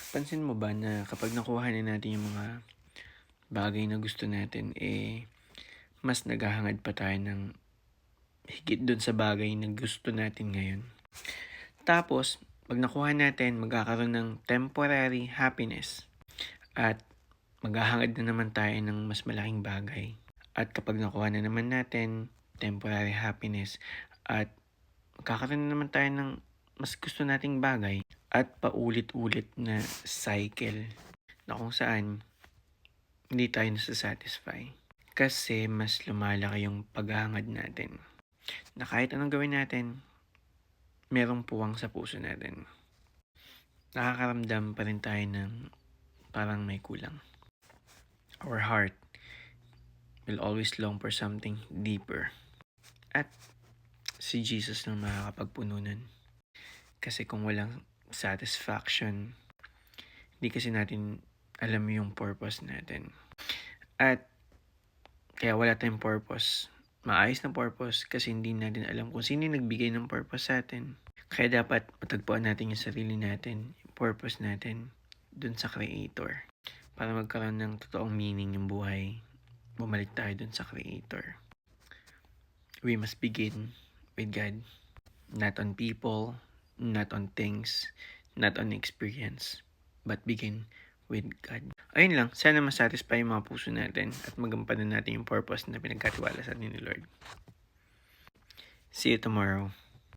Pansin mo ba na kapag nakuha na natin yung mga bagay na gusto natin, mas naghahangad pa tayo ng higit dun sa bagay na gusto natin ngayon. Tapos, pag nakuha natin, magkakaroon ng temporary happiness at maghahangad na naman tayo ng mas malaking bagay. At kapag nakuha na naman natin temporary happiness at magkakaroon na naman tayo ng mas gusto nating bagay at paulit-ulit na cycle na kung saan hindi tayo nasa-satisfy. Kasi mas lumalaki yung paghahangad natin. Na kahit anong gawin natin, merong puwang sa puso natin. Nakakaramdam pa rin tayo ng parang may kulang. Our heart will always long for something deeper. At si Jesus lang makakapagpuno nun. Kasi kung walang satisfaction, hindi kasi natin alam yung purpose natin. At kaya wala tayong purpose. Maayos na purpose kasi hindi natin alam kung sino yung nagbigay ng purpose sa atin. Kaya dapat matagpuan natin yung sarili natin, yung purpose natin, dun sa Creator. Para magkaroon ng totoong meaning yung buhay, bumalik tayo dun sa Creator. We must begin with God. Not on people, not on things, not on experience, but begin with God. Ayun lang, sana masatisfy yung mga puso natin at magampanan natin yung purpose na pinagkatiwala sa atin ni Lord. See you tomorrow.